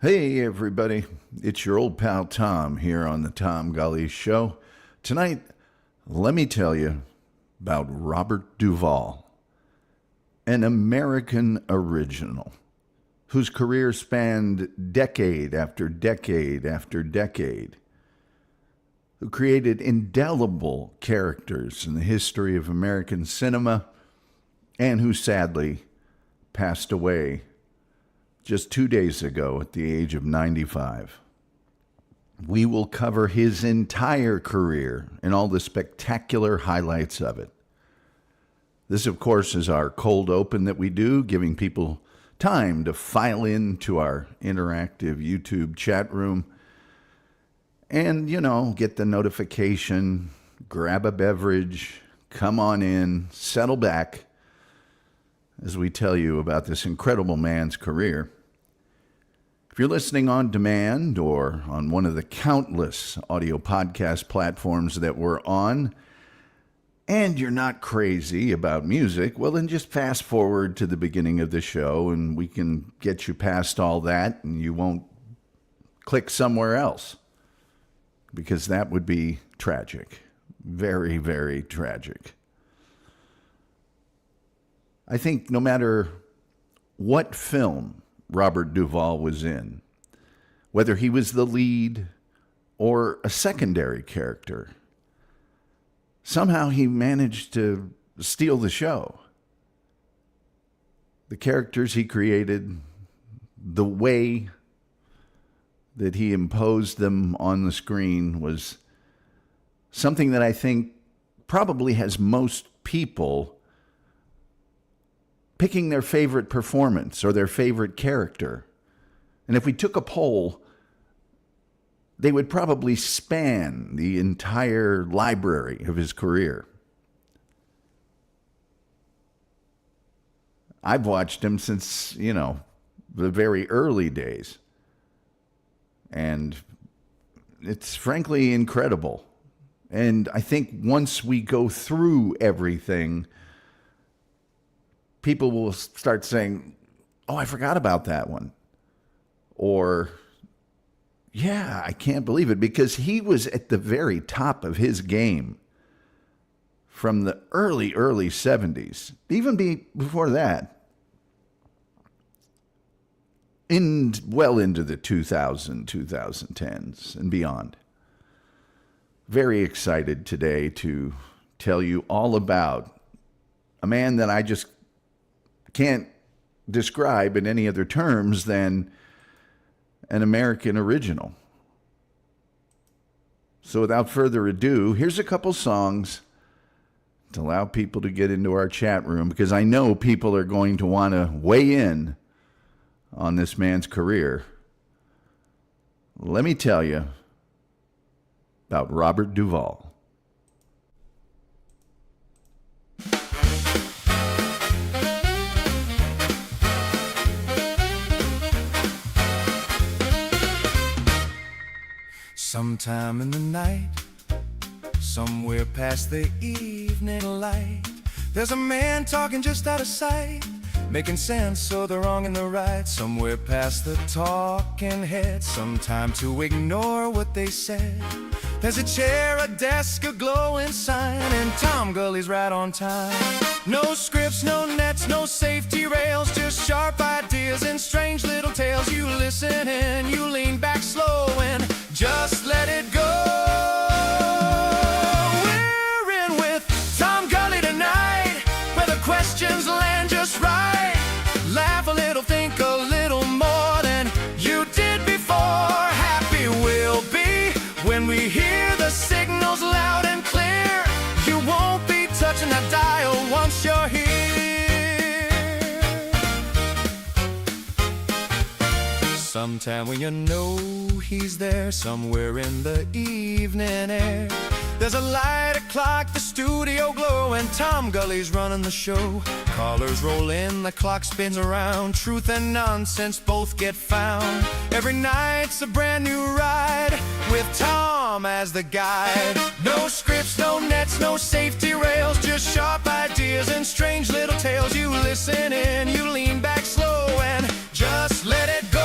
Hey everybody, it's your old pal Tom here on the Tom Gulley Show. Tonight, let me tell you about Robert Duvall, an American original whose career spanned decade after decade after decade, who created indelible characters in the history of American cinema, and who sadly passed away just 2 days ago at the age of 95. We will cover his entire career and all the spectacular highlights of it. This, of course, is our cold open that we do, giving people time to file into our interactive YouTube chat room and, get the notification, grab a beverage, come on in, settle back as we tell you about this incredible man's career. If you're listening on demand or on one of the countless audio podcast platforms that we're on, and you're not crazy about music, well, then just fast forward to the beginning of the show and we can get you past all that and you won't click somewhere else, because that would be tragic. Very, very tragic. I think no matter what film Robert Duvall was in, whether he was the lead or a secondary character, somehow he managed to steal the show. The characters he created, the way that he imposed them on the screen was something that I think probably has most people picking their favorite performance or their favorite character. And if we took a poll, they would probably span the entire library of his career. I've watched him since, the very early days. And it's frankly incredible. And I think once we go through everything, people will start saying, oh, I forgot about that one. Or, yeah, I can't believe it, because he was at the very top of his game from the early 70s, even before that, well into the 2010s and beyond. Very excited today to tell you all about a man that I just can't describe in any other terms than an American original. So without further ado, here's a couple songs to allow people to get into our chat room, because I know people are going to want to weigh in on this man's career. Let me tell you about Robert Duvall. Sometime in the night, somewhere past the evening light, there's a man talking just out of sight, making sense of the wrong and the right. Somewhere past the talking head, some time to ignore what they said. There's a chair, a desk, a glowing sign, and Tom Gulley's right on time. No scripts, no nets, no safety rails, just sharp ideas and strange little tales. You listen and you lean back slow and just let it go. We're in with Tom Gulley tonight, where the questions land just right. Laugh a little, think a little more than you did before. Happy we'll be when we hear the signals loud and clear. You won't be touching that dial once you're here. Sometime when you know he's there, somewhere in the evening air, there's a light, a clock, the studio glow, and Tom Gulley's running the show. Callers roll in, the clock spins around, truth and nonsense both get found. Every night's a brand new ride, with Tom as the guide. No scripts, no nets, no safety rails, just sharp ideas and strange little tales. You listen in, you lean back slow and just let it go.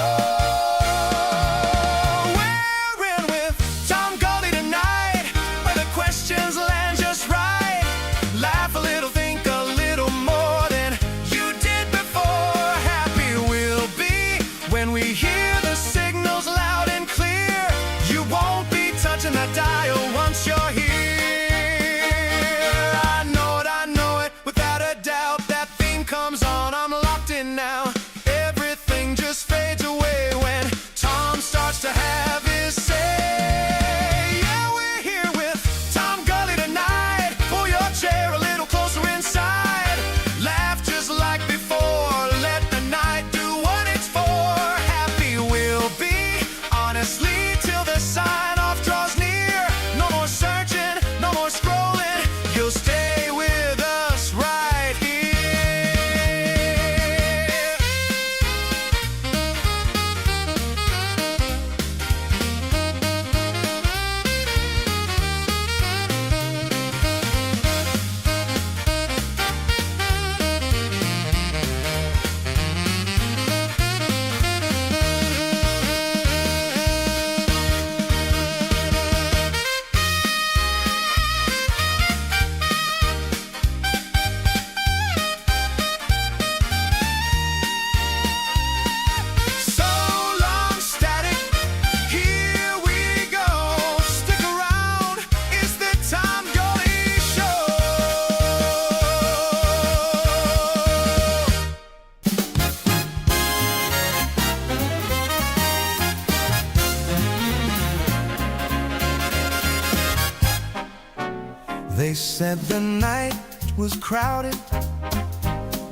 They said the night was crowded,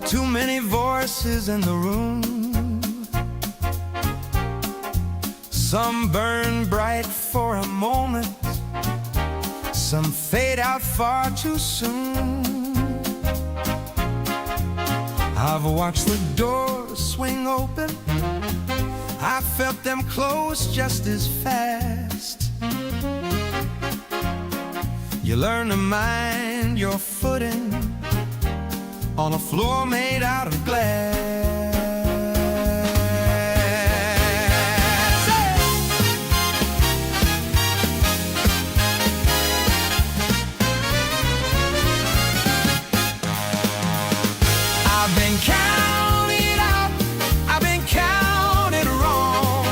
too many voices in the room. Some burn bright for a moment, some fade out far too soon. I've watched the doors swing open, I felt them close just as fast. You learn to mind your footing on a floor made out of glass. I've been counted out, I've been counted wrong.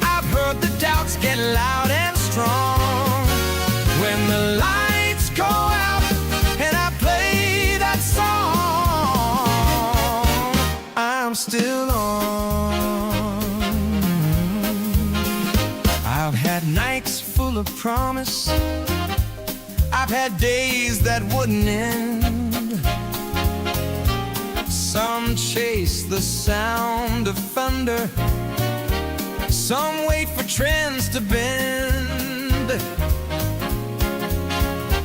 I've heard the doubts get loud and strong. When the lights go out and I play that song, I'm still on. I've had nights full of promise, I've had days that wouldn't end. Some chase the sound of thunder, some wait for trends to bend.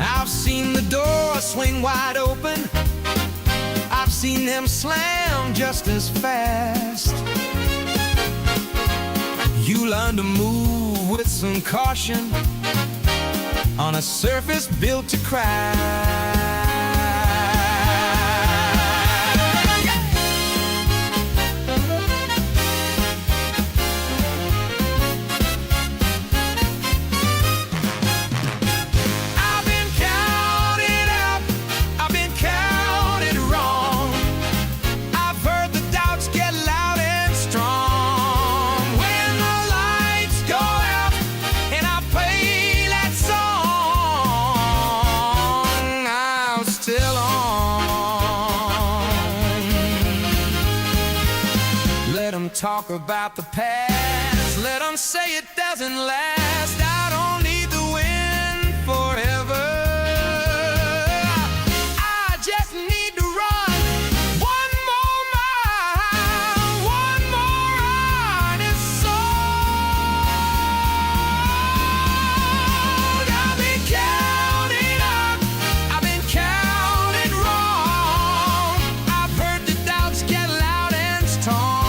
I've seen the door swing wide open, I've seen them slam just as fast. You learn to move with some caution on a surface built to crash. Talk about the past, let them say it doesn't last. I don't need the wind forever, I just need to run one more mile, one more honest soul. I've been counted up, I've been counted wrong. I've heard the doubts get loud and strong.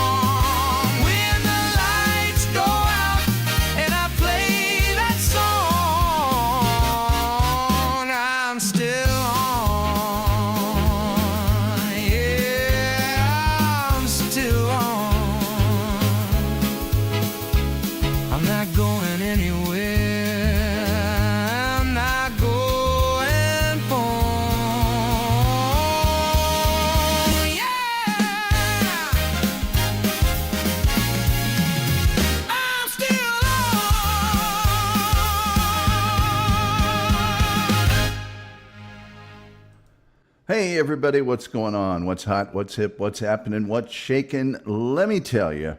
Hey everybody, what's going on? What's hot? What's hip? What's happening? What's shaking? Let me tell you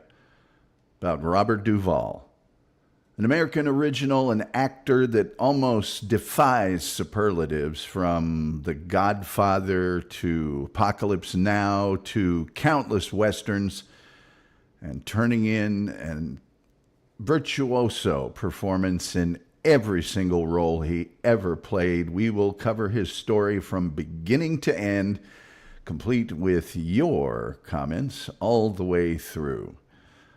about Robert Duvall, an American original, an actor that almost defies superlatives, from The Godfather to Apocalypse Now to countless westerns, and turning in an virtuoso performance in every single role he ever played. We will cover his story from beginning to end, complete with your comments all the way through.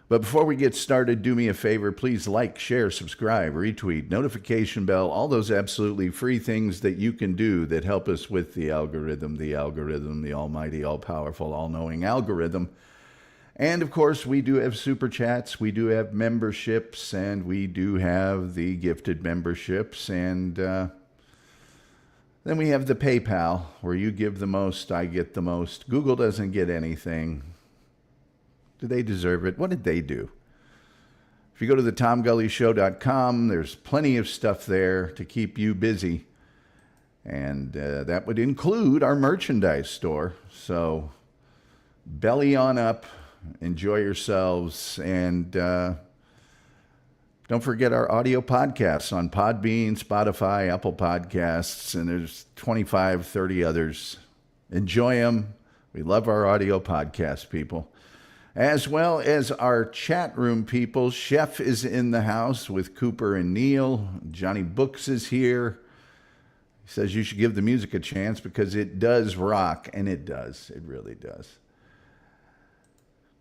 But before we get started, do me a favor, please like, share, subscribe, retweet, notification bell, all those absolutely free things that you can do that help us with the algorithm, the almighty, all-powerful, all-knowing algorithm. And, of course, we do have super chats, we do have memberships, and we do have the gifted memberships. And then we have the PayPal, where you give the most, I get the most. Google doesn't get anything. Do they deserve it? What did they do? If you go to the TomGulleyShow.com, there's plenty of stuff there to keep you busy. And that would include our merchandise store. So belly on up. Enjoy yourselves, and Don't forget our audio podcasts on Podbean, Spotify, Apple Podcasts, and there's 25, 30 others. Enjoy them. We love our audio podcast people. As well as our chat room people. Chef is in the house with Cooper and Neil. Johnny Books is here. He says you should give the music a chance because it does rock, and it does. It really does.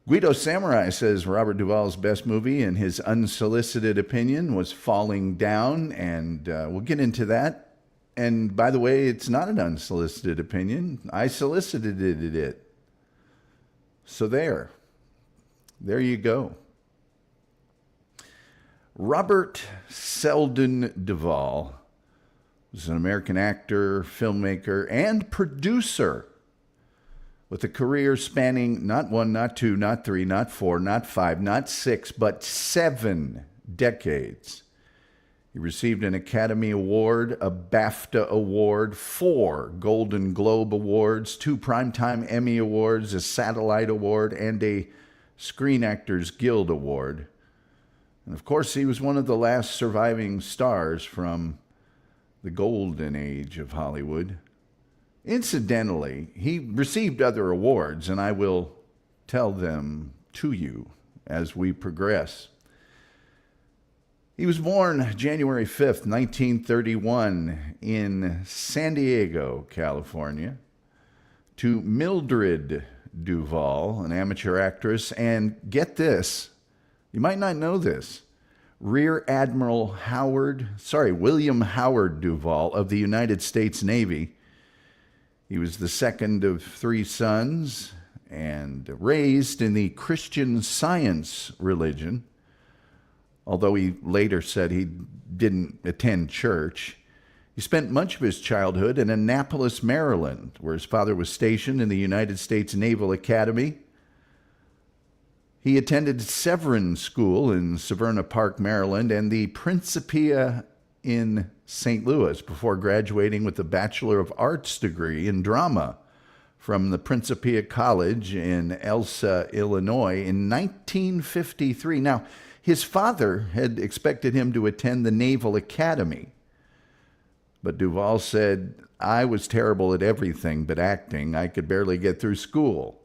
Guido Samurai says Robert Duvall's best movie, in his unsolicited opinion, was Falling Down, and we'll get into that. And by the way, it's not an unsolicited opinion. I solicited it. So there you go. Robert Seldon Duvall was an American actor, filmmaker, and producer with a career spanning not one, not two, not three, not four, not five, not six, but 7 decades. He received an Academy Award, a BAFTA Award, 4 Golden Globe Awards, 2 Primetime Emmy Awards, a Satellite Award, and a Screen Actors Guild Award. And of course, he was one of the last surviving stars from the golden age of Hollywood. Incidentally, he received other awards, and I will tell them to you as we progress. He was born January 5th, 1931, in San Diego, California, to Mildred Duvall, an amateur actress, and get this, you might not know this, Rear Admiral William Howard Duvall of the United States Navy. He was the second of 3 sons and raised in the Christian Science religion, although he later said he didn't attend church. He spent much of his childhood in Annapolis, Maryland, where his father was stationed in the United States Naval Academy. He attended Severin School in Severna Park, Maryland, and the Principia in St. Louis before graduating with a Bachelor of Arts degree in drama from the Principia College in Elsa, Illinois in 1953. Now, his father had expected him to attend the Naval Academy, but Duvall said, I was terrible at everything but acting. I could barely get through school.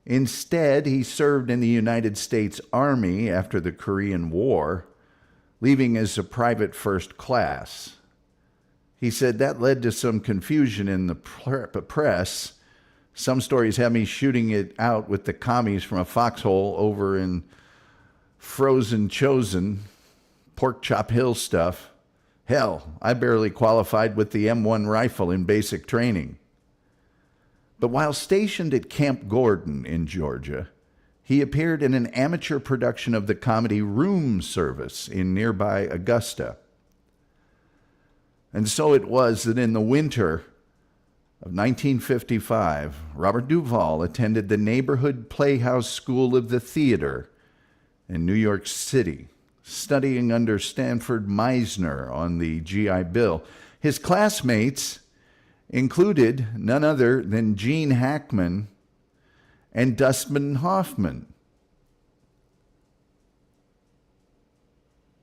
Instead, he served in the United States Army after the Korean War, leaving as a private first class. He said that led to some confusion in the press. Some stories have me shooting it out with the commies from a foxhole over in Frozen Chosen, Pork Chop Hill stuff. Hell, I barely qualified with the M1 rifle in basic training. But while stationed at Camp Gordon in Georgia, he appeared in an amateur production of the comedy Room Service in nearby Augusta. And so it was that in the winter of 1955, Robert Duvall attended the Neighborhood Playhouse School of the Theater in New York City, studying under Stanford Meisner on the GI Bill. His classmates included none other than Gene Hackman and Dustin Hoffman.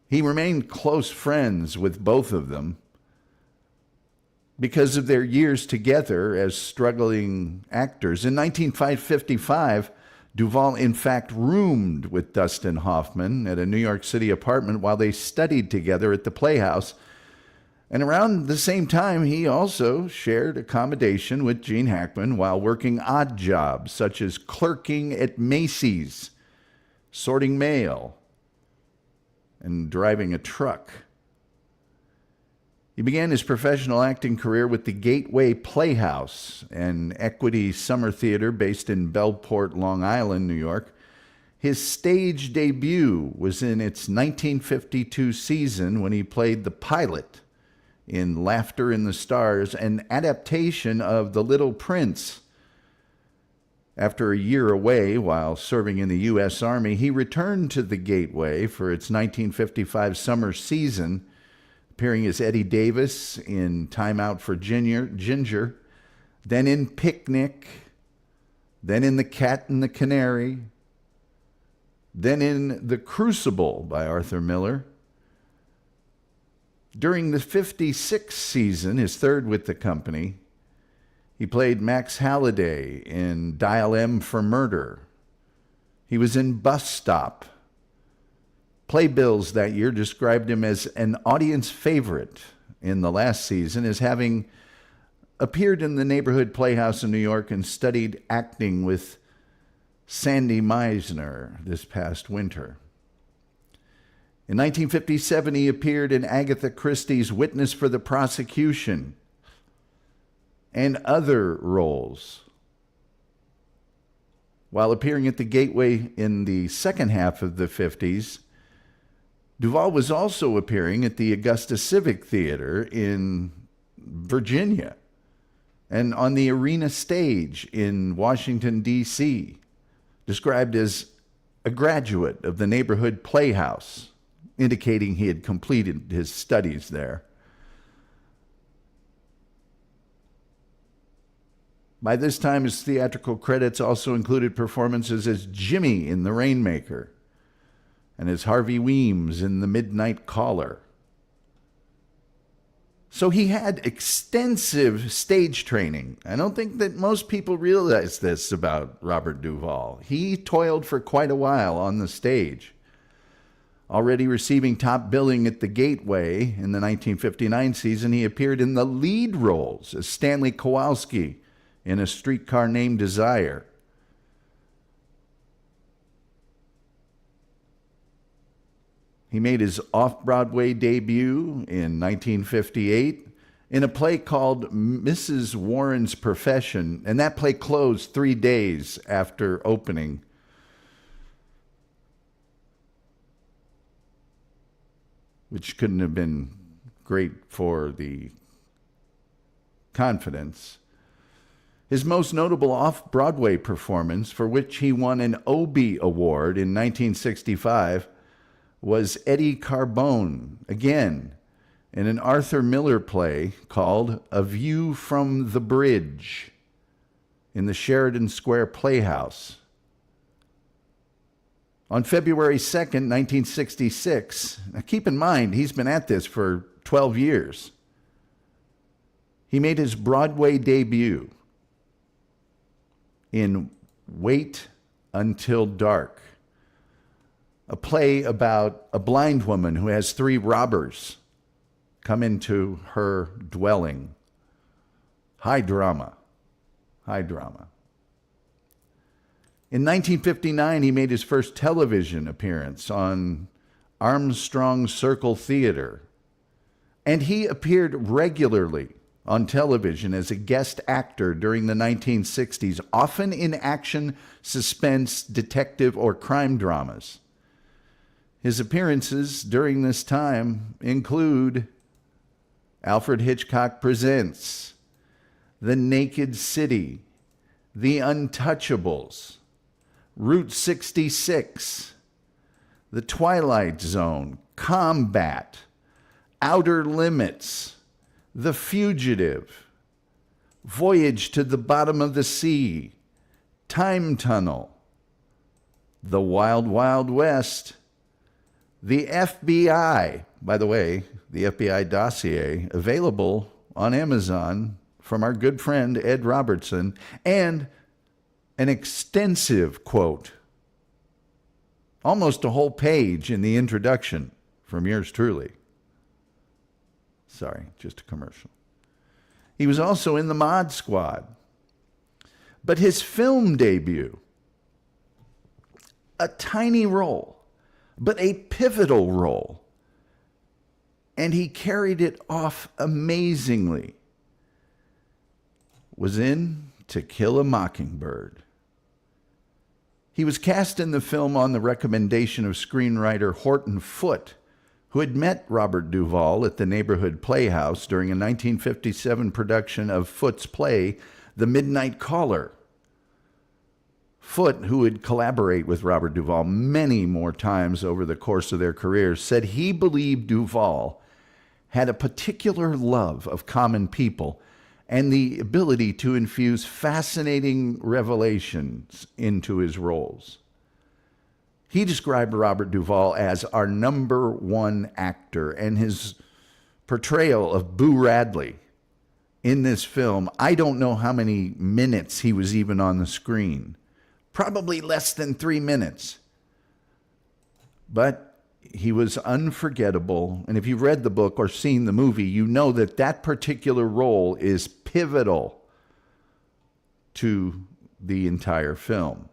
He remained close friends with both of them because of their years together as struggling actors. In 1955, Duvall, in fact, roomed with Dustin Hoffman at a New York City apartment while they studied together at the Playhouse. And around the same time, he also shared accommodation with Gene Hackman while working odd jobs, such as clerking at Macy's, sorting mail, and driving a truck. He began his professional acting career with the Gateway Playhouse, an equity summer theater based in Bellport, Long Island, New York. His stage debut was in its 1952 season when he played the pilot in Laughter in the Stars, an adaptation of The Little Prince. After a year away while serving in the U.S. Army, he returned to the Gateway for its 1955 summer season, appearing as Eddie Davis in Time Out for Ginger, then in Picnic, then in The Cat and the Canary, then in The Crucible by Arthur Miller. During the 56th season, his third with the company, he played Max Halliday in Dial M for Murder. He was in Bus Stop. Playbills that year described him as an audience favorite in the last season, as having appeared in the Neighborhood Playhouse in New York and studied acting with Sandy Meisner this past winter. In 1957, he appeared in Agatha Christie's Witness for the Prosecution and other roles. While appearing at the Gateway in the second half of the 50s, Duvall was also appearing at the Augusta Civic Theater in Virginia and on the Arena Stage in Washington, D.C., described as a graduate of the Neighborhood Playhouse, indicating he had completed his studies there. By this time, his theatrical credits also included performances as Jimmy in The Rainmaker and as Harvey Weems in The Midnight Caller. So he had extensive stage training. I don't think that most people realize this about Robert Duvall. He toiled for quite a while on the stage. Already receiving top billing at the Gateway in the 1959 season, he appeared in the lead roles as Stanley Kowalski in A Streetcar Named Desire. He made his off-Broadway debut in 1958 in a play called Mrs. Warren's Profession, and that play closed 3 days after opening. Which couldn't have been great for the confidence. His most notable off-Broadway performance, for which he won an Obie Award in 1965, was Eddie Carbone, again, in an Arthur Miller play called A View from the Bridge in the Sheridan Square Playhouse. On February 2nd, 1966, now keep in mind, he's been at this for 12 years, he made his Broadway debut in Wait Until Dark, a play about a blind woman who has 3 robbers come into her dwelling. High drama. High drama. In 1959, he made his first television appearance on Armstrong Circle Theater, and he appeared regularly on television as a guest actor during the 1960s, often in action, suspense, detective, or crime dramas. His appearances during this time include Alfred Hitchcock Presents, The Naked City, The Untouchables, Route 66, The Twilight Zone, Combat, Outer Limits, The Fugitive, Voyage to the Bottom of the Sea, Time Tunnel, The Wild Wild West, The FBI, by the way, the FBI dossier, available on Amazon from our good friend Ed Robertson, and an extensive quote, almost a whole page in the introduction from yours truly. Sorry, just a commercial. He was also in the Mod Squad. But his film debut, a tiny role, but a pivotal role, and he carried it off amazingly, was in To Kill a Mockingbird. He was cast in the film on the recommendation of screenwriter Horton Foote, who had met Robert Duvall at the Neighborhood Playhouse during a 1957 production of Foote's play, The Midnight Caller. Foote, who would collaborate with Robert Duvall many more times over the course of their careers, said he believed Duvall had a particular love of common people and the ability to infuse fascinating revelations into his roles. He described Robert Duvall as our number one actor, and his portrayal of Boo Radley in this film, I don't know how many minutes he was even on the screen. Probably less than 3 minutes. But he was unforgettable. And if you've read the book or seen the movie, you know that that particular role is pivotal to the entire film.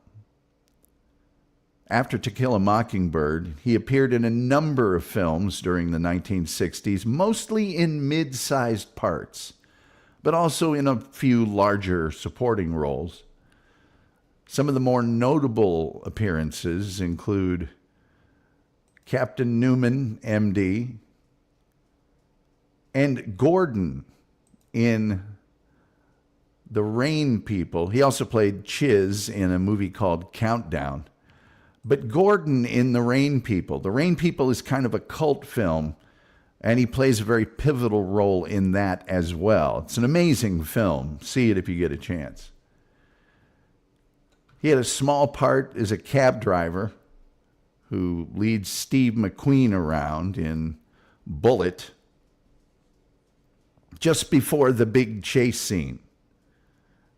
After To Kill a Mockingbird, he appeared in a number of films during the 1960s, mostly in mid-sized parts, but also in a few larger supporting roles. Some of the more notable appearances include Captain Newman, M.D., and Gordon in The Rain People. He also played Chiz in a movie called Countdown. But Gordon in The Rain People. The Rain People is kind of a cult film, and he plays a very pivotal role in that as well. It's an amazing film. See it if you get a chance. He had a small part as a cab driver who leads Steve McQueen around in Bullet just before the big chase scene.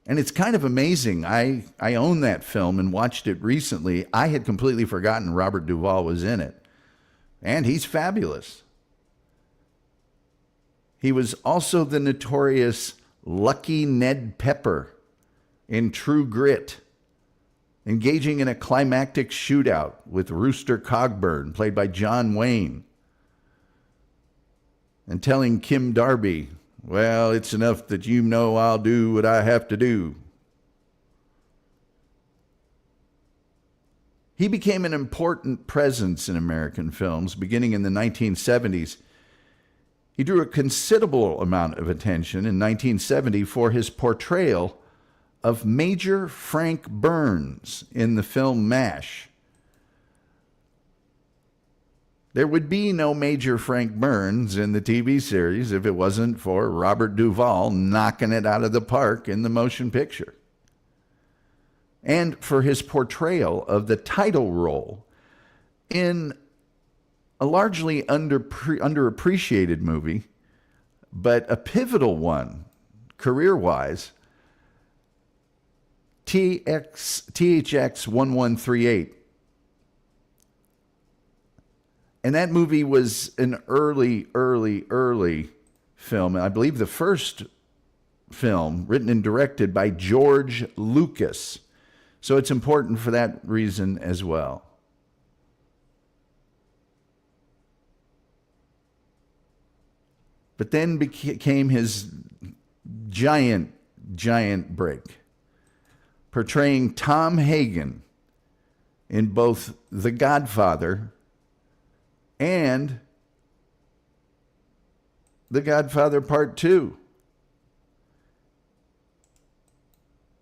And it's kind of amazing. I own that film and watched it recently. I had completely forgotten Robert Duvall was in it. And he's fabulous. He was also the notorious Lucky Ned Pepper in True Grit, engaging in a climactic shootout with Rooster Cogburn, played by John Wayne, and telling Kim Darby, well, it's enough that you know I'll do what I have to do. He became an important presence in American films beginning in the 1970s. He drew a considerable amount of attention in 1970 for his portrayal of Major Frank Burns in the film MASH. There would be no Major Frank Burns in the TV series if it wasn't for Robert Duvall knocking it out of the park in the motion picture. And for his portrayal of the title role in a largely underappreciated movie, but a pivotal one, career-wise, THX 1138. And that movie was an early film. I believe the first film written and directed by George Lucas. So it's important for that reason as well. But then came his giant break, portraying Tom Hagen in both The Godfather and The Godfather Part 2.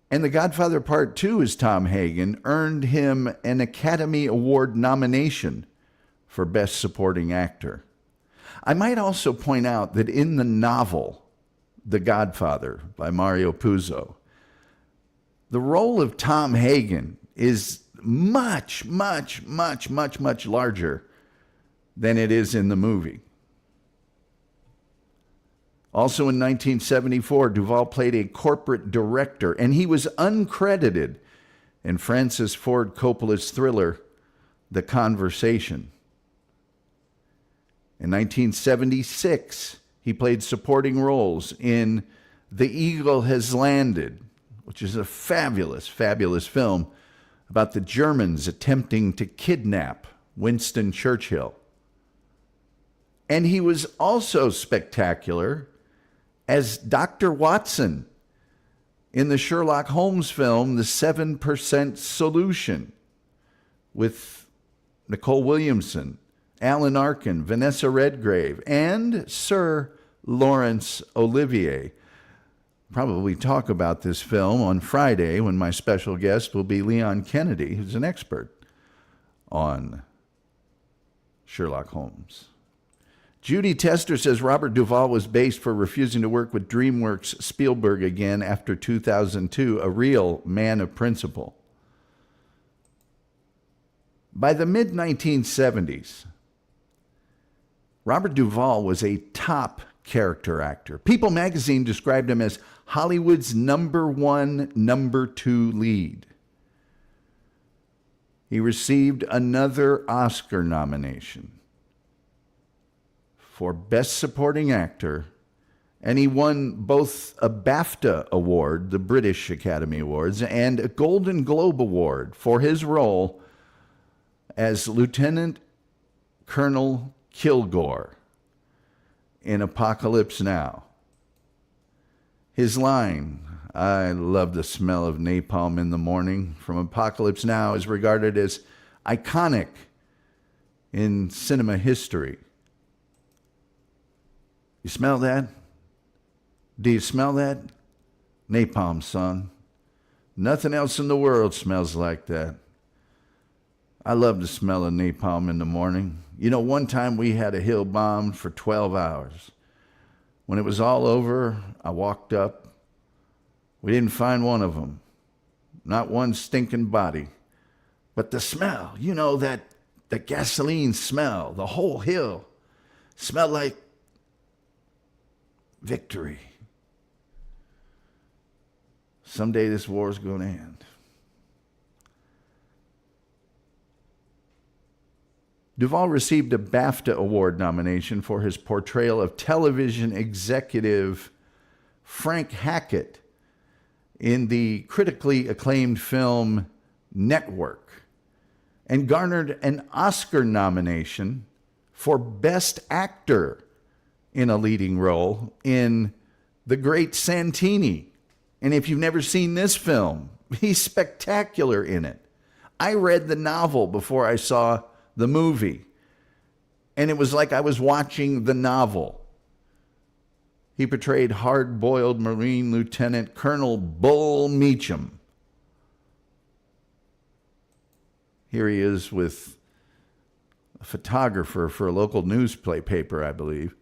And The Godfather Part 2, as Tom Hagen, earned him an Academy Award nomination for Best Supporting Actor. I might also point out that in the novel, The Godfather by Mario Puzo, the role of Tom Hagen is much larger than it is in the movie. Also in 1974, Duvall played a corporate director, and he was uncredited in Francis Ford Coppola's thriller, The Conversation. In 1976, he played supporting roles in The Eagle Has Landed, which is a fabulous film about the Germans attempting to kidnap Winston Churchill. And he was also spectacular as Dr. Watson in the Sherlock Holmes film, The 7% Solution, with Nicole Williamson, Alan Arkin, Vanessa Redgrave, and Sir Laurence Olivier. Probably talk about this film on Friday when my special guest will be Leon Kennedy, who's an expert on Sherlock Holmes. Judy Tester says Robert Duvall was based for refusing to work with DreamWorks Spielberg again after 2002, a real man of principle. By the mid-1970s, Robert Duvall was a top character actor. People magazine described him as Hollywood's number one, number two lead. He received another Oscar nomination for Best Supporting Actor, and he won both a BAFTA award, the British Academy Awards, and a Golden Globe Award for his role as Lieutenant Colonel Kilgore in Apocalypse Now. His line, "I love the smell of napalm in the morning," from Apocalypse Now is regarded as iconic in cinema history. You smell that? Do you smell that? Napalm, son. Nothing else in the world smells like that. I love the smell of napalm in the morning. You know, one time we had a hill bombed for 12 hours. When it was all over, I walked up. We didn't find one of them. Not one stinking body. But the smell, you know, the gasoline smell, the whole hill smelled like victory. Someday this war is going to end. Duvall received a BAFTA Award nomination for his portrayal of television executive Frank Hackett in the critically acclaimed film Network, and garnered an Oscar nomination for Best Actor in a leading role in The Great Santini. And if you've never seen this film, he's spectacular in it. I read the novel before I saw the movie, and it was like I was watching the novel. He portrayed hard-boiled Marine Lieutenant Colonel Bull Meacham. Here he is with a photographer for a local newspaper, I believe.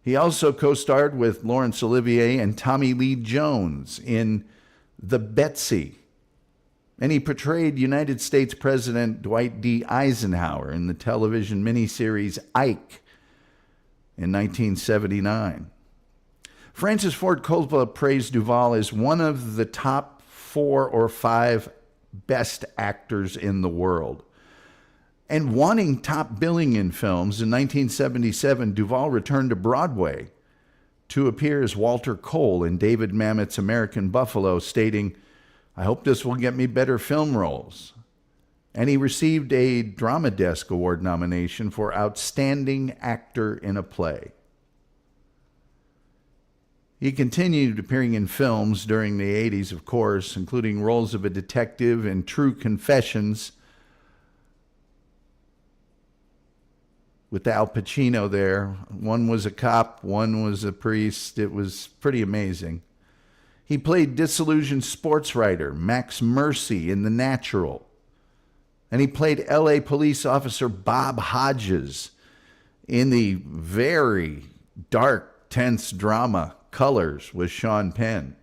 He also co-starred with Laurence Olivier and Tommy Lee Jones in The Betsy. And he portrayed United States President Dwight D. Eisenhower in the television miniseries Ike in 1979. Francis Ford Coppola praised Duvall as one of the top 4 or 5 best actors in the world. And wanting top billing in films, in 1977, Duvall returned to Broadway to appear as Walter Cole in David Mamet's American Buffalo, stating, "I hope this will get me better film roles." And he received a Drama Desk Award nomination for Outstanding Actor in a Play. He continued appearing in films during the 80s, of course, including roles of a detective in True Confessions with Al Pacino there. One was a cop, one was a priest. It was pretty amazing. He played disillusioned sports writer Max Mercy in The Natural. And he played L.A. police officer Bob Hodges in the very dark, tense drama Colors with Sean Penn.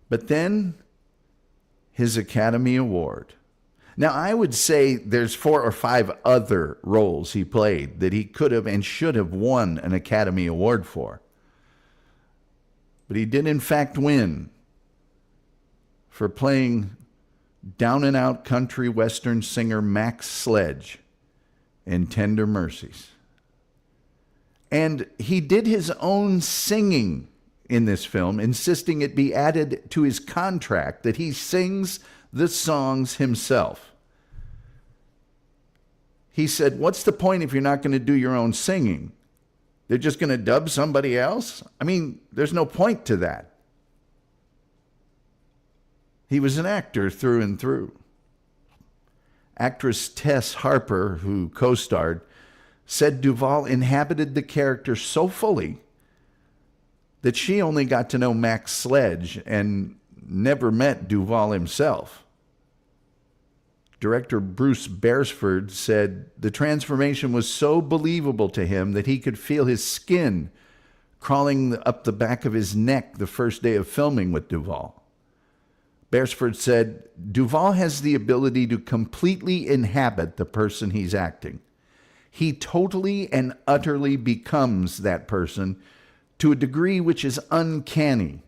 But then, his Academy Award. Now, I would say there's 4 or 5 other roles he played that he could have and should have won an Academy Award for. But he did, in fact, win for playing down-and-out country western singer Max Sledge in Tender Mercies. And he did his own singing in this film, insisting it be added to his contract that he sings the songs himself. He said, "What's the point if you're not going to do your own singing? They're just going to dub somebody else? I mean, there's no point to that." He was an actor through and through. Actress Tess Harper, who co-starred, said Duvall inhabited the character so fully that she only got to know Max Sledge and never met Duvall himself. Director Bruce Beresford said the transformation was so believable to him that he could feel his skin crawling up the back of his neck the first day of filming with Duvall. Beresford said, Duvall has the ability to completely inhabit the person he's acting. He totally and utterly becomes that person to a degree which is uncanny.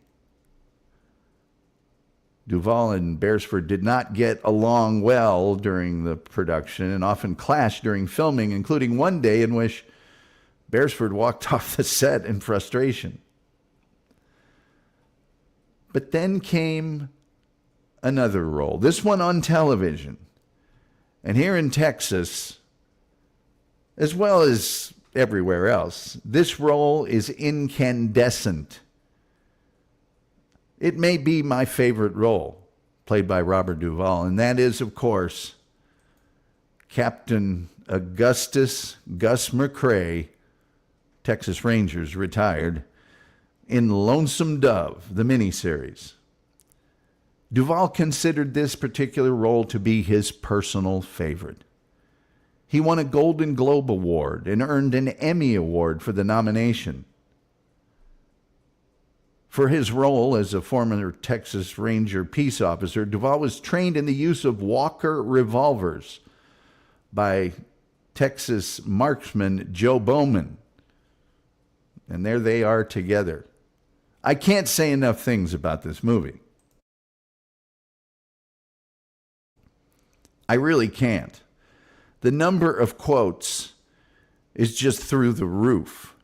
Duvall and Beresford did not get along well during the production and often clashed during filming, including one day in which Beresford walked off the set in frustration. But then came another role, this one on television. And here in Texas, as well as everywhere else, this role is incandescent. It may be my favorite role, played by Robert Duvall, and that is, of course, Captain Augustus Gus McCrae, Texas Rangers retired, in Lonesome Dove, the miniseries. Duvall considered this particular role to be his personal favorite. He won a Golden Globe Award and earned an Emmy Award for the nomination. For his role as a former Texas Ranger peace officer, Duvall was trained in the use of Walker revolvers by Texas marksman Joe Bowman. And there they are together. I can't say enough things about this movie. I really can't. The number of quotes is just through the roof.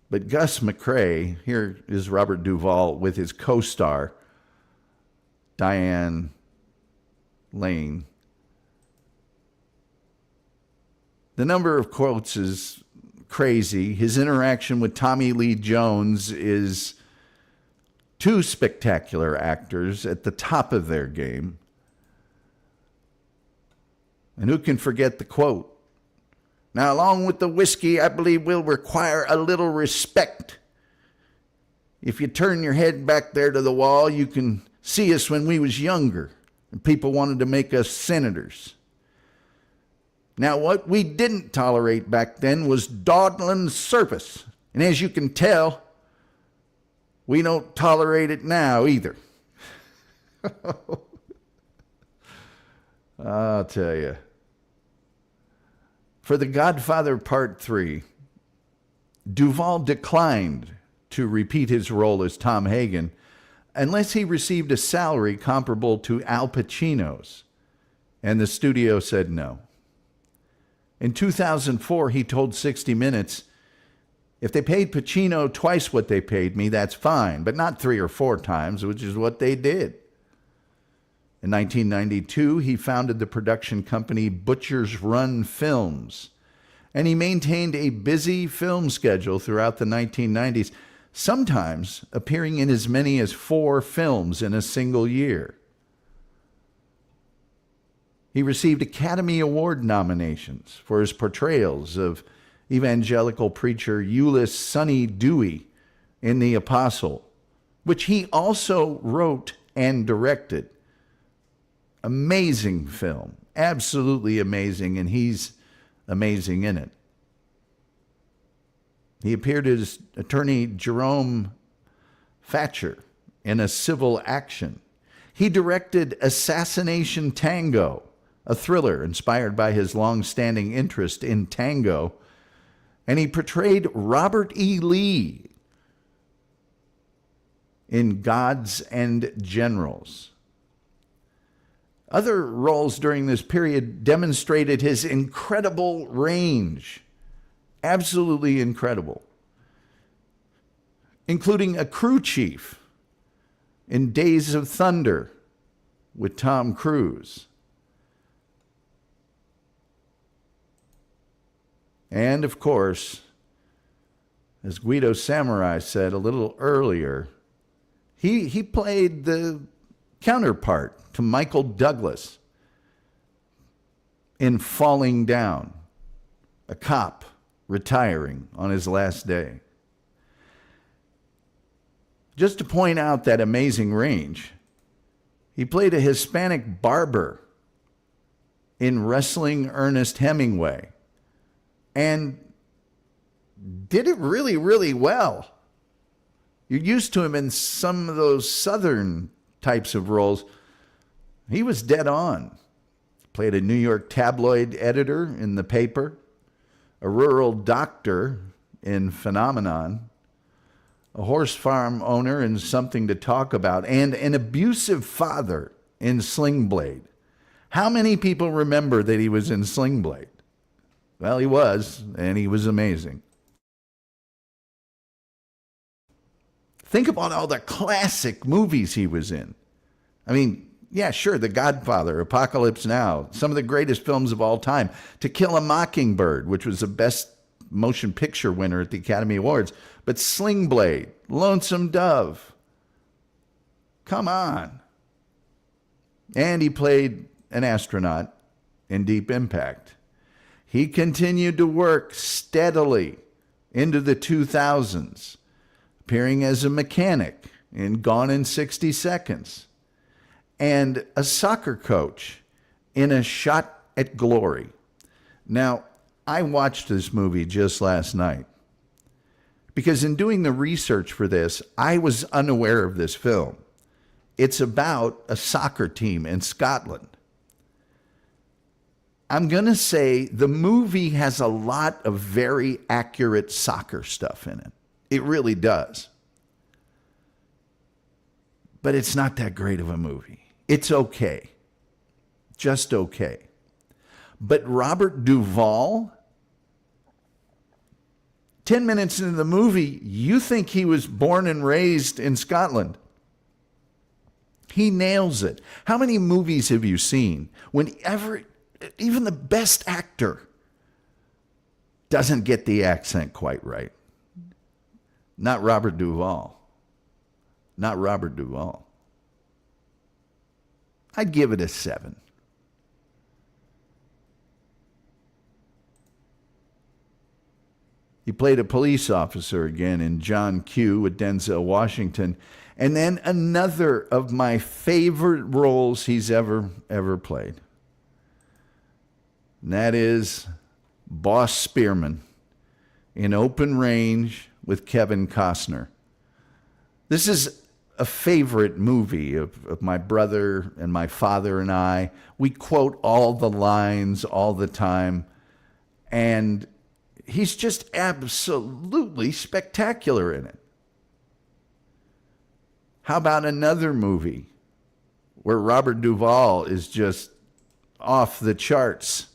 But Gus McCrae, here is Robert Duvall with his co-star, Diane Lane. The number of quotes is crazy. His interaction with Tommy Lee Jones is two spectacular actors at the top of their game. And who can forget the quote? Now, along with the whiskey, I believe we'll require a little respect. If you turn your head back there to the wall, you can see us when we was younger, and people wanted to make us senators. Now, what we didn't tolerate back then was dawdling service. And as you can tell, we don't tolerate it now either. I'll tell you. For The Godfather Part 3, Duvall declined to repeat his role as Tom Hagen unless he received a salary comparable to Al Pacino's, and the studio said no. In 2004, he told 60 Minutes, if they paid Pacino twice what they paid me, that's fine, but not 3 or 4 times, which is what they did. In 1992, he founded the production company Butcher's Run Films, and he maintained a busy film schedule throughout the 1990s, sometimes appearing in as many as 4 films in a single year. He received Academy Award nominations for his portrayals of evangelical preacher Euless Sonny Dewey in The Apostle, which he also wrote and directed. Amazing film, absolutely amazing, and he's amazing in it. He appeared as attorney Jerome Thatcher in A Civil Action. He directed Assassination Tango, a thriller inspired by his long-standing interest in tango, and he portrayed Robert E. Lee in Gods and Generals. Other roles during this period demonstrated his incredible range, absolutely incredible, including a crew chief in Days of Thunder with Tom Cruise. And, of course, as Guido Samurai said a little earlier, he played the counterpart to Michael Douglas in Falling Down, a cop retiring on his last day. Just to point out that amazing range, he played a Hispanic barber in Wrestling Ernest Hemingway and did it really, really well. You're used to him in some of those southern types of roles. He was dead on. Played a New York tabloid editor in The Paper, a rural doctor in Phenomenon, a horse farm owner in Something to Talk About, and an abusive father in Sling Blade. How many people remember that he was in Sling Blade? Well, he was, and he was amazing. Think about all the classic movies he was in. I mean, yeah, sure, The Godfather, Apocalypse Now, some of the greatest films of all time. To Kill a Mockingbird, which was the best motion picture winner at the Academy Awards. But Sling Blade, Lonesome Dove. Come on. And he played an astronaut in Deep Impact. He continued to work steadily into the 2000s, appearing as a mechanic in Gone in 60 Seconds, and a soccer coach in A Shot at Glory. Now, I watched this movie just last night because in doing the research for this, I was unaware of this film. It's about a soccer team in Scotland. I'm going to say the movie has a lot of very accurate soccer stuff in it. It really does. But it's not that great of a movie. It's okay. Just okay. But Robert Duvall, 10 minutes into the movie, you think he was born and raised in Scotland. He nails it. How many movies have you seen whenever even the best actor doesn't get the accent quite right? Not Robert Duvall. Not Robert Duvall. I'd give it a 7. He played a police officer again in John Q with Denzel Washington. And then another of my favorite roles he's ever played. And that is Boss Spearman in Open Range with Kevin Costner. This is a favorite movie of my brother and my father and I. We quote all the lines all the time. And he's just absolutely spectacular in it. How about another movie where Robert Duvall is just off the charts?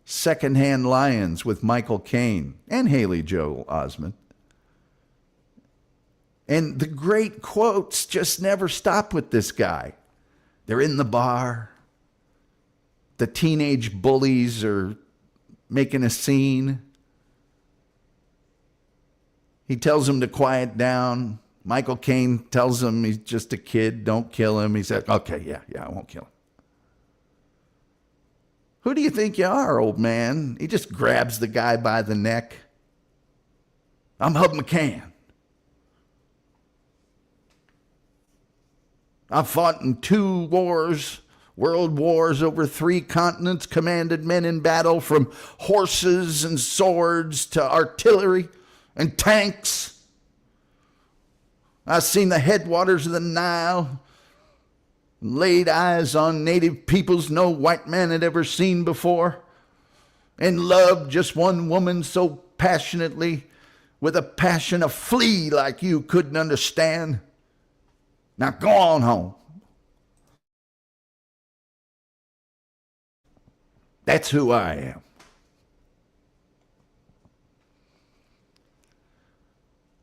Secondhand Lions with Michael Caine and Haley Joel Osment. And the great quotes just never stop with this guy. They're in the bar. The teenage bullies are making a scene. He tells them to quiet down. Michael Caine tells him he's just a kid, don't kill him. He said, okay, yeah, I won't kill him. Who do you think you are, old man? He just grabs the guy by the neck. I'm Hub McCann. I've fought in 2 wars, world wars over 3 continents, commanded men in battle from horses and swords to artillery and tanks. I've seen the headwaters of the Nile, laid eyes on native peoples no white man had ever seen before, and loved just one woman so passionately, with a passion a flea like you couldn't understand. Now go on home. That's who I am.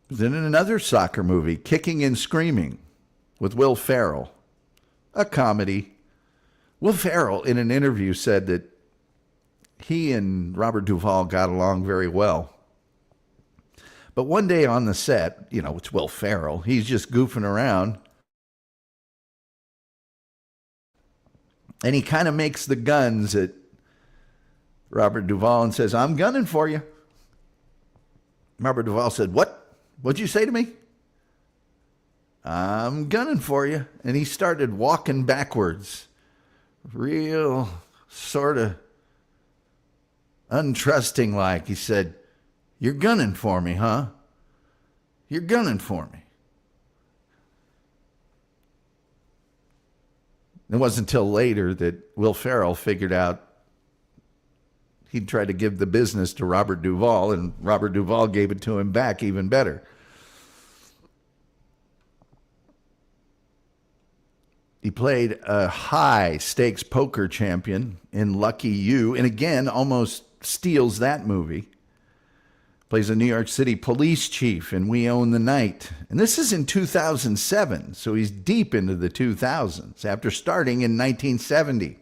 Then in another soccer movie, Kicking and Screaming, with Will Ferrell, a comedy. Will Ferrell, in an interview, said that he and Robert Duvall got along very well. But one day on the set, it's Will Ferrell, he's just goofing around. And he kind of makes the guns at Robert Duvall and says, I'm gunning for you. Robert Duvall said, what? What'd you say to me? I'm gunning for you. And he started walking backwards, real sort of untrusting like. He said, you're gunning for me, huh? You're gunning for me. It wasn't until later that Will Ferrell figured out he'd try to give the business to Robert Duvall, and Robert Duvall gave it to him back even better. He played a high-stakes poker champion in Lucky You, and again, almost steals that movie. Plays a New York City police chief in We Own the Night. And this is in 2007, so he's deep into the 2000s, after starting in 1970.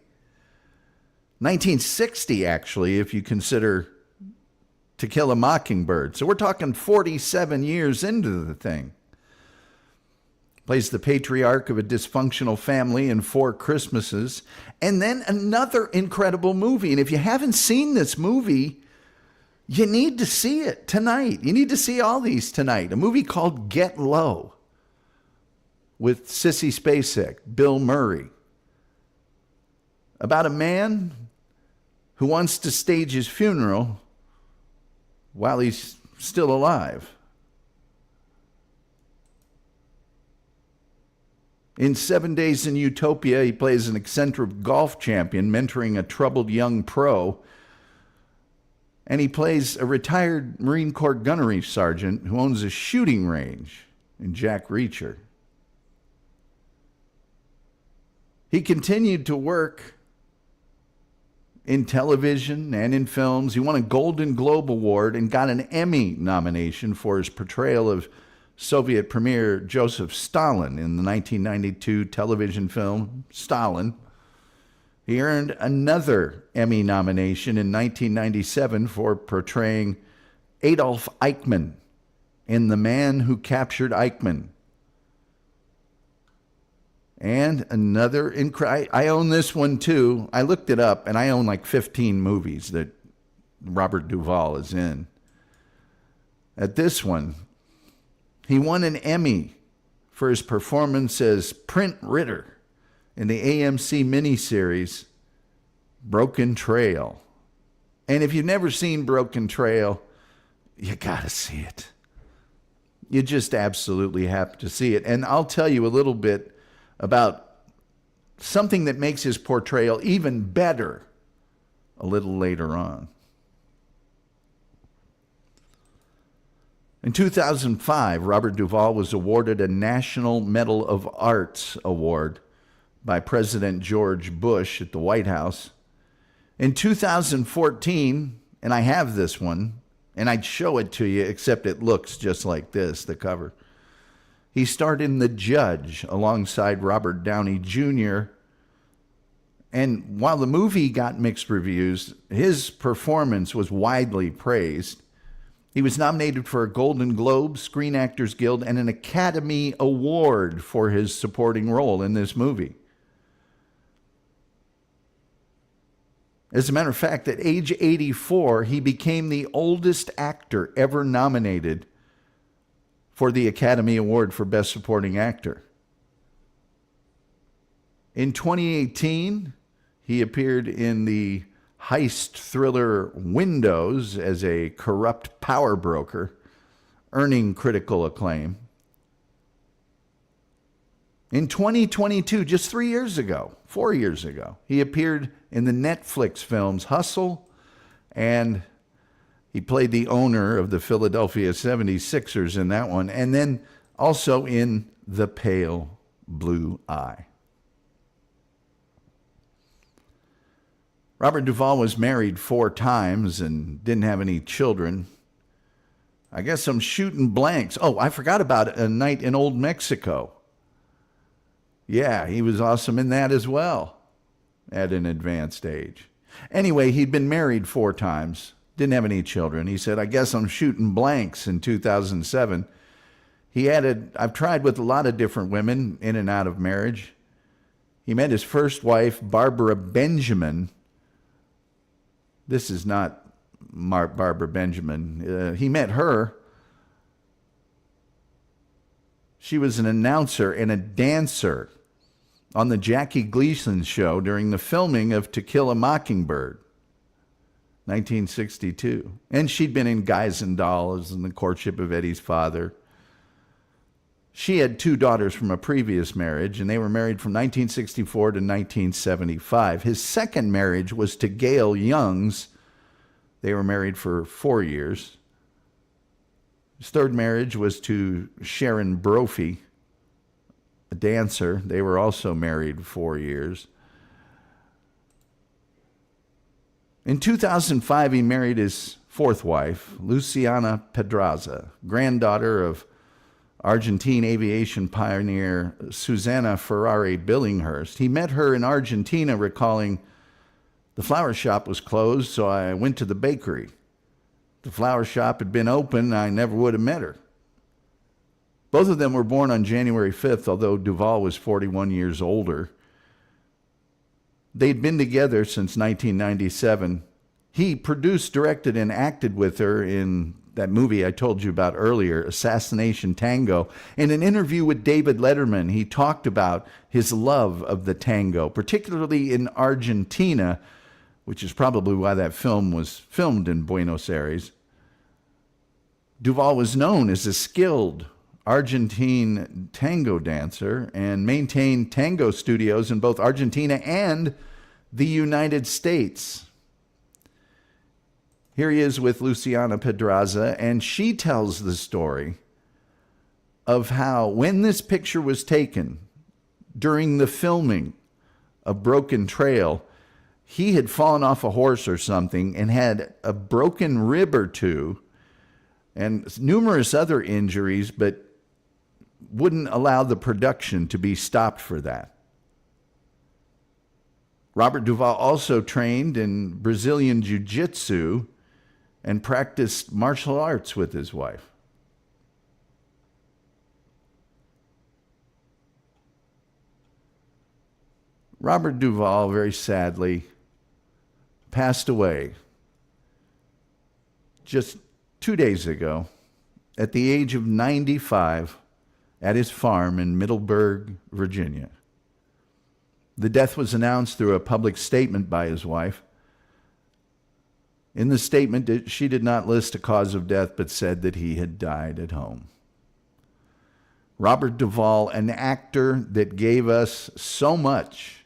1960, actually, if you consider To Kill a Mockingbird. So we're talking 47 years into the thing. Plays the patriarch of a dysfunctional family in Four Christmases. And then another incredible movie. And if you haven't seen this movie, you need to see it tonight. You need to see all these tonight. A movie called Get Low with Sissy Spacek, Bill Murray. About a man who wants to stage his funeral while he's still alive. In 7 Days in Utopia, he plays an eccentric golf champion mentoring a troubled young pro. And he plays a retired Marine Corps gunnery sergeant who owns a shooting range in Jack Reacher. He continued to work in television and in films. He won a Golden Globe Award and got an Emmy nomination for his portrayal of Soviet Premier Joseph Stalin in the 1992 television film Stalin. He earned another Emmy nomination in 1997 for portraying Adolf Eichmann in The Man Who Captured Eichmann. And another, I own this one too. I looked it up, and I own like 15 movies that Robert Duvall is in. At this one, he won an Emmy for his performance as Print Ritter in the AMC miniseries Broken Trail. And if you've never seen Broken Trail, you gotta see it. You just absolutely have to see it. And I'll tell you a little bit about something that makes his portrayal even better a little later on. In 2005, Robert Duvall was awarded a National Medal of Arts award by President George Bush at the White House. In 2014, and I have this one, and I'd show it to you, except it looks just like this, the cover. He starred in The Judge alongside Robert Downey Jr., and while the movie got mixed reviews, his performance was widely praised. He was nominated for a Golden Globe, Screen Actors Guild, and an Academy Award for his supporting role in this movie. As a matter of fact, at age 84, he became the oldest actor ever nominated for the Academy Award for Best Supporting Actor. In 2018, he appeared in the heist thriller Windows as a corrupt power broker, earning critical acclaim. In 2022, just 4 years ago, he appeared in the Netflix films Hustle, and he played the owner of the Philadelphia 76ers in that one, and then also in The Pale Blue Eye. Robert Duvall was married 4 times and didn't have any children. I guess I'm shooting blanks. Oh, I forgot about A Night in Old Mexico. Yeah, he was awesome in that as well at an advanced age. Anyway, he'd been married 4 times, didn't have any children. He said, I guess I'm shooting blanks in 2007. He added, I've tried with a lot of different women in and out of marriage. He met his first wife, Barbara Benjamin. This is not Barbara Benjamin. He met her. She was an announcer and a dancer on the Jackie Gleason show during the filming of To Kill a Mockingbird, 1962. And she'd been in Guys and Dolls and The Courtship of Eddie's Father. She had 2 daughters from a previous marriage, and they were married from 1964 to 1975. His second marriage was to Gail Youngs. They were married for 4 years. His third marriage was to Sharon Brophy, a dancer. They were also married 4 years. In 2005, he married his 4th wife, Luciana Pedraza, granddaughter of Argentine aviation pioneer Susana Ferrari Billinghurst. He met her in Argentina, recalling, "The flower shop was closed, so I went to the bakery. The flower shop had been open, I never would have met her." Both of them were born on January 5th, although Duvall was 41 years older. They'd been together since 1997. He produced, directed, and acted with her in that movie I told you about earlier, Assassination Tango. In an interview with David Letterman, he talked about his love of the tango, particularly in Argentina, which is probably why that film was filmed in Buenos Aires. Duvall was known as a skilled Argentine tango dancer and maintained tango studios in both Argentina and the United States. Here he is with Luciana Pedraza, and she tells the story of how, when this picture was taken during the filming of Broken Trail, he had fallen off a horse or something and had a broken rib or two and numerous other injuries, but wouldn't allow the production to be stopped for that. Robert Duvall also trained in Brazilian Jiu-Jitsu and practiced martial arts with his wife. Robert Duvall, very sadly, passed away just 2 days ago at the age of 95 at his farm in Middleburg, Virginia. The death was announced through a public statement by his wife. In the statement, she did not list a cause of death, but said that he had died at home. Robert Duvall, an actor that gave us so much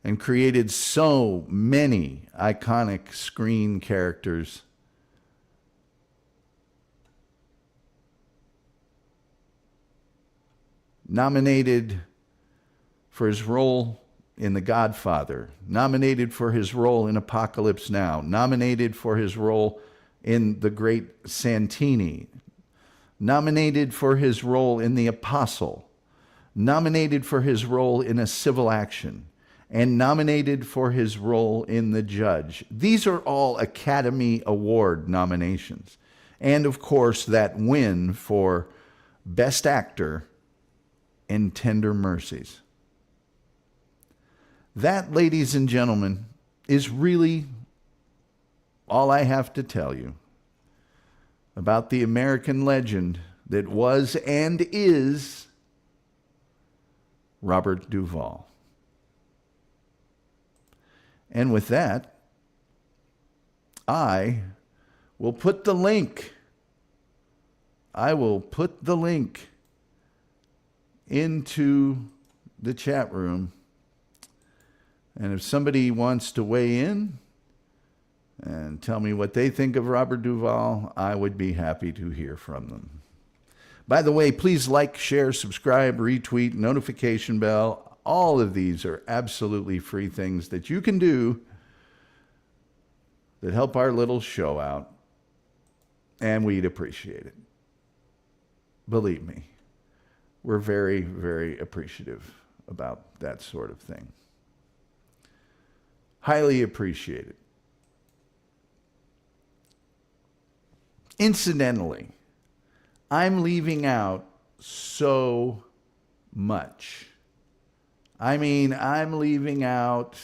and created so many iconic screen characters. Nominated for his role in The Godfather, nominated for his role in Apocalypse Now, nominated for his role in The Great Santini, nominated for his role in The Apostle, nominated for his role in A Civil Action, and nominated for his role in The Judge. These are all Academy Award nominations. And of course, that win for Best Actor in Tender Mercies. That, ladies and gentlemen, is really all I have to tell you about the American legend that was and is Robert Duvall. And with that, I will put the link into the chat room. And if somebody wants to weigh in and tell me what they think of Robert Duvall, I would be happy to hear from them. By the way, please like, share, subscribe, retweet, notification bell. All of these are absolutely free things that you can do that help our little show out, and we'd appreciate it. Believe me, we're very, very appreciative about that sort of thing. Highly appreciated. Incidentally, I'm leaving out so much. I mean, I'm leaving out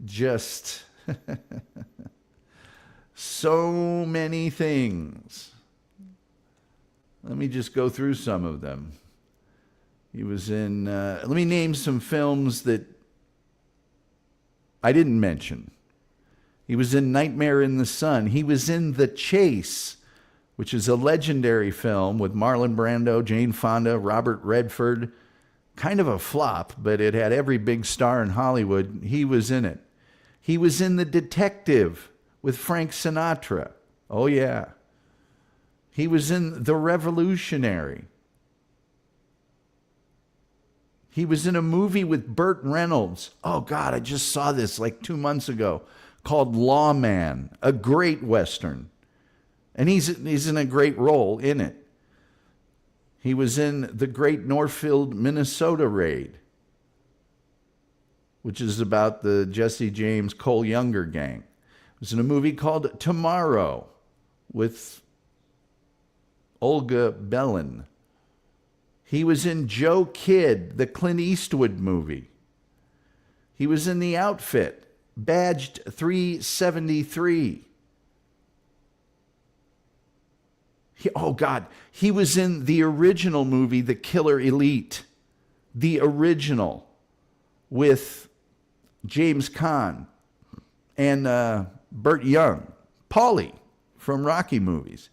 just so many things. Let me just go through some of them. He was in, let me name some films that I didn't mention. He was in Nightmare in the Sun. He was in The Chase which is a legendary film with Marlon Brando, Jane Fonda, Robert Redford. Kind of a flop, but it had every big star in Hollywood. He was in it. He was in The Detective with Frank Sinatra. Oh, yeah. He was in The Revolutionary. He was in a movie with Burt Reynolds. Oh, God, I just saw this like 2 months ago, called Lawman, a great Western. And he's in a great role in it. He was in the Great Northfield, Minnesota Raid, which is about the Jesse James Cole Younger gang. He was in a movie called Tomorrow with Olga Bellin. He was in Joe Kidd, the Clint Eastwood movie. He was in The Outfit, badged 373. He was in the original movie, The Killer Elite. The original with James Caan and Burt Young. Paulie from Rocky movies.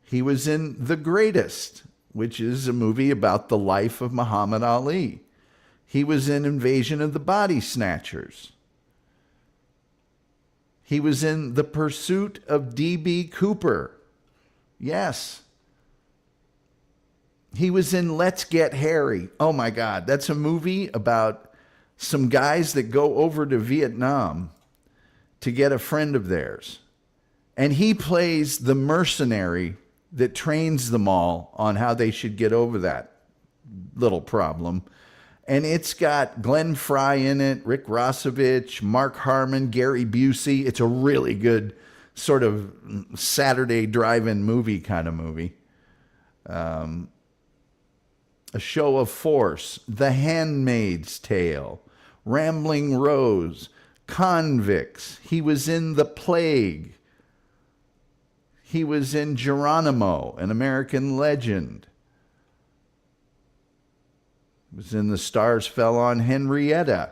He was in The Greatest, which is a movie about the life of Muhammad Ali. He was in Invasion of the Body Snatchers. He was in The Pursuit of D.B. Cooper. Yes. He was in Let's Get Harry. Oh, my God. That's a movie about some guys that go over to Vietnam to get a friend of theirs. And he plays the mercenary that trains them all on how they should get over that little problem. And it's got Glenn Fry in it, Rick Rossovich, Mark Harmon, Gary Busey. It's a really good sort of Saturday drive-in movie kind of movie. A Show of Force, The Handmaid's Tale, Rambling Rose, Convicts. He was in The Plague. He was in Geronimo, An American Legend. He was in The Stars Fell on Henrietta.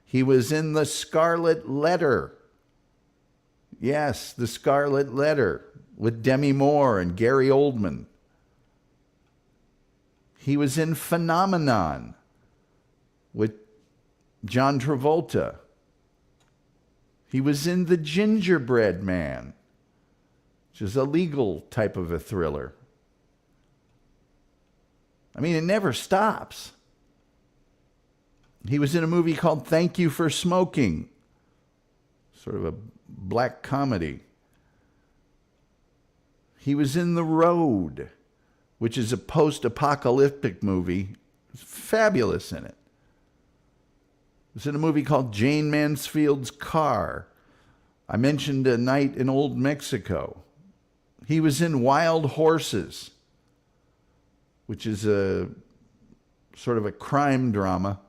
He was in The Scarlet Letter. Yes, The Scarlet Letter with Demi Moore and Gary Oldman. He was in Phenomenon with John Travolta. He was in The Gingerbread Man, which is a legal type of a thriller. I mean, it never stops. He was in a movie called Thank You for Smoking, sort of a black comedy. He was in The Road, which is a post-apocalyptic movie. Fabulous in it. He was in a movie called Jane Mansfield's Car. I mentioned A Night in Old Mexico. He was in Wild Horses, which is a sort of a crime drama.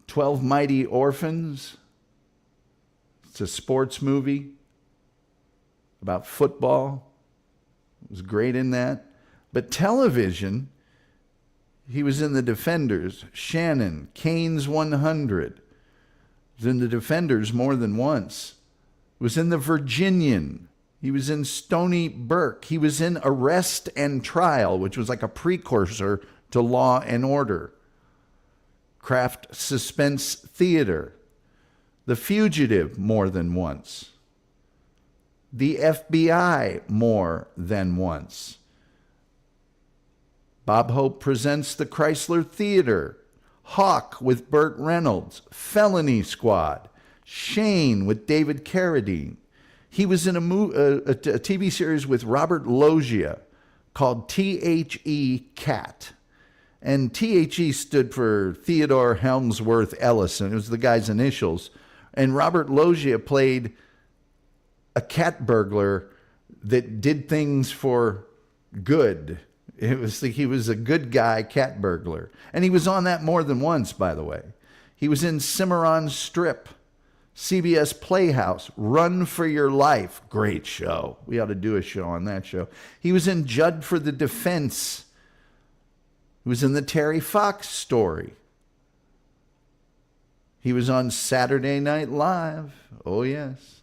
12 Mighty Orphans. It's a sports movie about football. It was great in that. But television, he was in The Defenders, Shannon, Kane's 100. He was in The Defenders more than once. He was in The Virginian. He was in Stony Burke. He was in Arrest and Trial, which was like a precursor to Law and Order. Kraft Suspense Theater. The Fugitive more than once. The FBI more than once. Bob Hope Presents the Chrysler Theater. Hawk with Burt Reynolds. Felony Squad. Shane with David Carradine. He was in a TV series with Robert Loggia called THE Cat. And THE stood for Theodore Helmsworth Ellison. It was the guy's initials. And Robert Loggia played a cat burglar that did things for good. It was he was a good guy cat burglar. And he was on that more than once, by the way. He was in Cimarron Strip, CBS Playhouse, Run for Your Life. Great show. We ought to do a show on that show. He was in Judd for the Defense. He was in the Terry Fox Story. He was on Saturday Night Live. Oh, yes.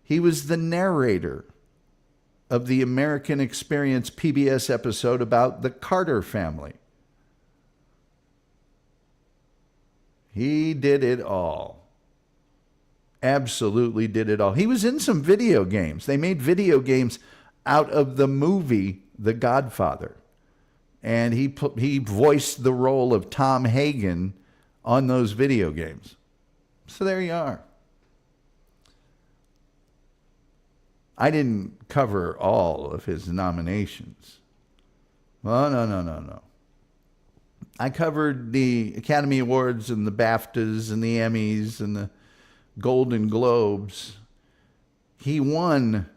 He was the narrator of the American Experience PBS episode about the Carter family. He did it all. Absolutely did it all. He was in some video games. They made video games out of the movie The Godfather. And he voiced the role of Tom Hagen on those video games. So there you are. I didn't cover all of his nominations. Oh, no. I covered the Academy Awards and the BAFTAs and the Emmys and the Golden Globes. He won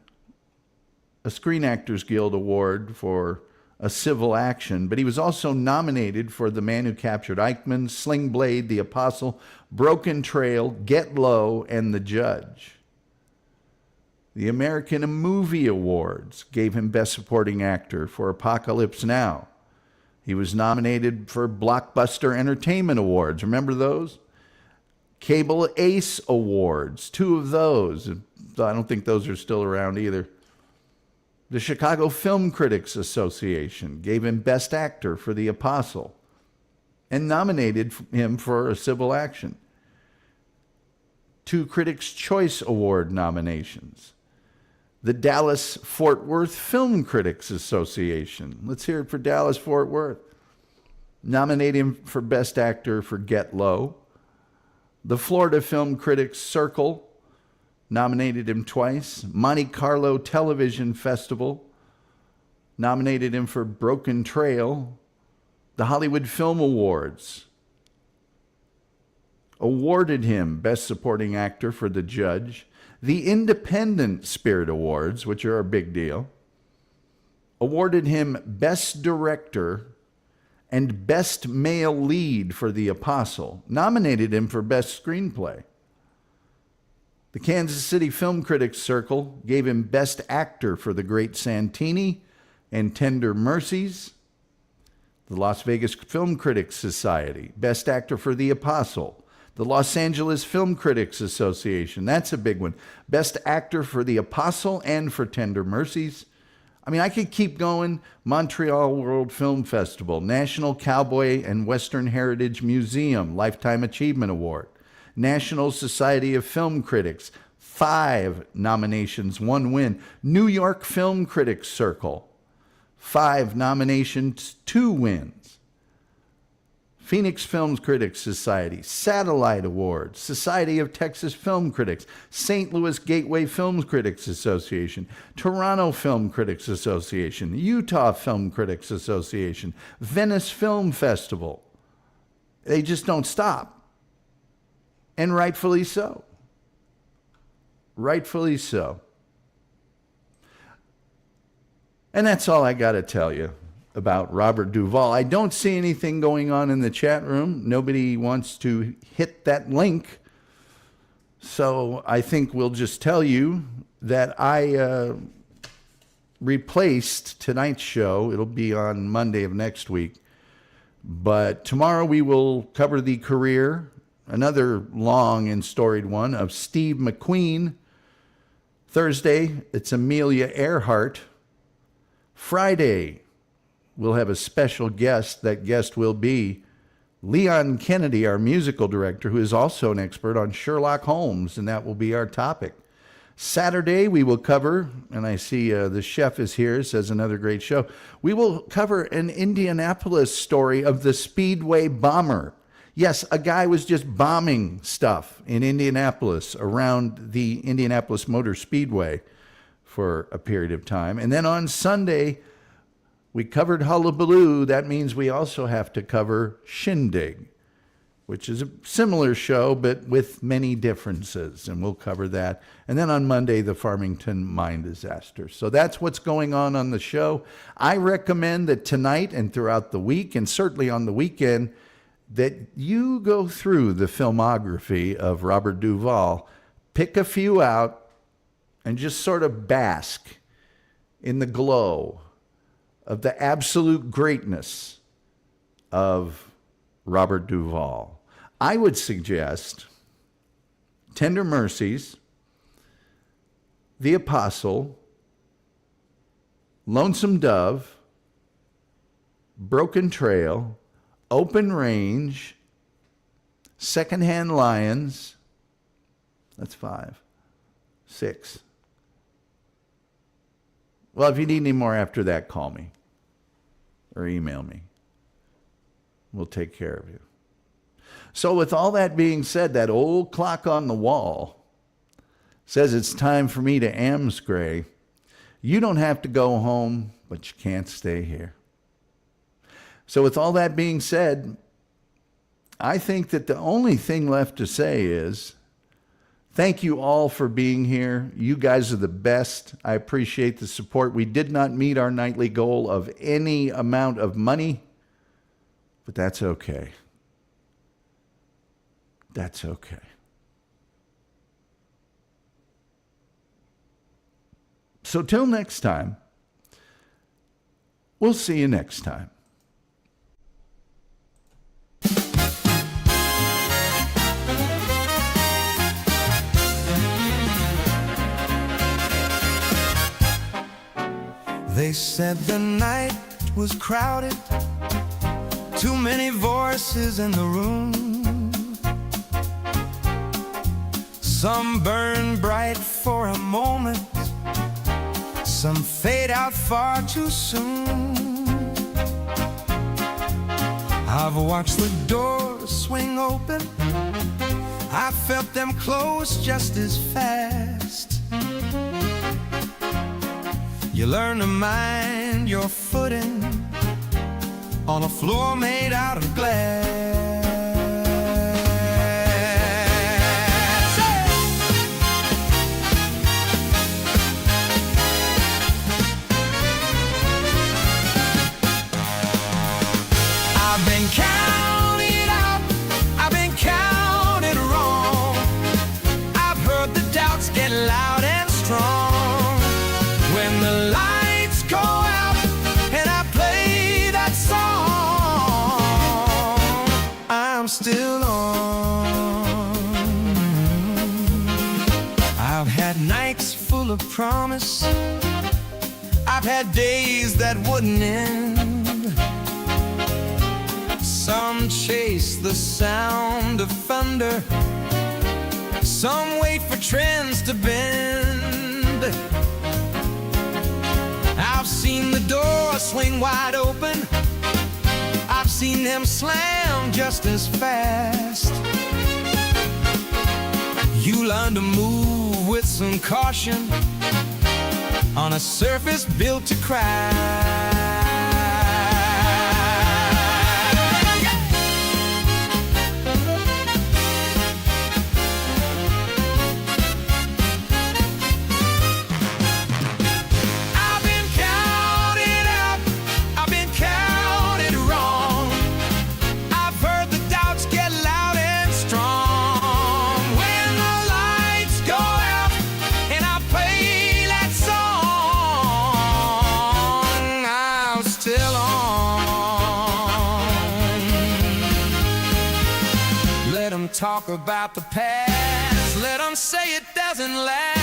a Screen Actors Guild Award for a civil action, but he was also nominated for The Man Who Captured Eichmann, Sling Blade, The Apostle, Broken Trail, Get Low, and The Judge. The American Movie Awards gave him Best Supporting Actor for Apocalypse Now. He was nominated for Blockbuster Entertainment Awards. Remember those? Cable Ace Awards, 2 of those. I don't think those are still around either. The Chicago Film Critics Association gave him Best Actor for The Apostle and nominated him for a civil action. 2 Critics' Choice Award nominations. The Dallas-Fort Worth Film Critics Association. Let's hear it for Dallas-Fort Worth. Nominate him for Best Actor for Get Low. The Florida Film Critics Circle nominated him twice. Monte Carlo Television Festival nominated him for Broken Trail. The Hollywood Film Awards awarded him Best Supporting Actor for The Judge. The Independent Spirit Awards, which are a big deal, awarded him Best Director and Best Male Lead for The Apostle, nominated him for Best Screenplay. The Kansas City Film Critics Circle gave him Best Actor for The Great Santini and Tender Mercies. The Las Vegas Film Critics Society, Best Actor for The Apostle. The Los Angeles Film Critics Association, that's a big one. Best Actor for The Apostle and for Tender Mercies. I mean, I could keep going. Montreal World Film Festival, National Cowboy and Western Heritage Museum, Lifetime Achievement Award. National Society of Film Critics, 5 nominations, 1 win. New York Film Critics Circle, 5 nominations, 2 wins. Phoenix Film Critics Society, Satellite Awards, Society of Texas Film Critics, St. Louis Gateway Film Critics Association, Toronto Film Critics Association, Utah Film Critics Association, Venice Film Festival. They just don't stop. And rightfully so. Rightfully so. And that's all I got to tell you about Robert Duvall. I don't see anything going on in the chat room. Nobody wants to hit that link. So I think we'll just tell you that I replaced tonight's show. It'll be on Monday of next week. But tomorrow we will cover the career, another long and storied one, of Steve McQueen. Thursday, it's Amelia Earhart. Friday, we'll have a special guest. That guest will be Leon Kennedy, our musical director, who is also an expert on Sherlock Holmes, and that will be our topic. Saturday, we will cover, and I see the chef is here, says another great show. We will cover an Indianapolis story of the Speedway bomber. Yes, a guy was just bombing stuff in Indianapolis around the Indianapolis Motor Speedway for a period of time. And then on Sunday, we covered Hullabaloo. That means we also have to cover Shindig, which is a similar show, but with many differences, and we'll cover that. And then on Monday, the Farmington mine disaster. So that's what's going on the show. I recommend that tonight and throughout the week, and certainly on the weekend, that you go through the filmography of Robert Duvall, pick a few out, and just sort of bask in the glow of the absolute greatness of Robert Duvall. I would suggest Tender Mercies, The Apostle, Lonesome Dove, Broken Trail, Open Range, Secondhand Lions. That's 5. 6. Well, if you need any more after that, call me or email me. We'll take care of you. So with all that being said, that old clock on the wall says it's time for me to Amscray. You don't have to go home, but you can't stay here. So with all that being said, I think that the only thing left to say is thank you all for being here. You guys are the best. I appreciate the support. We did not meet our nightly goal of any amount of money, but that's okay. That's okay. So till next time, we'll see you next time. They said the night was crowded, too many voices in the room. Some burn bright for a moment, some fade out far too soon. I've watched the doors swing open, I felt them close just as fast. You learn to mind your footing on a floor made out of glass. I've been counted out, I've been counted wrong. I've heard the doubts get loud and strong. When the lights go out and I play that song, I'm still on. I've had nights full of promise, I've had days that wouldn't end. Some chase the sound of thunder, some wait for trends to bend. I've seen the door swing wide open, I've seen them slam just as fast. You learn to move with some caution on a surface built to crash. Talk about the past, let them say it doesn't last.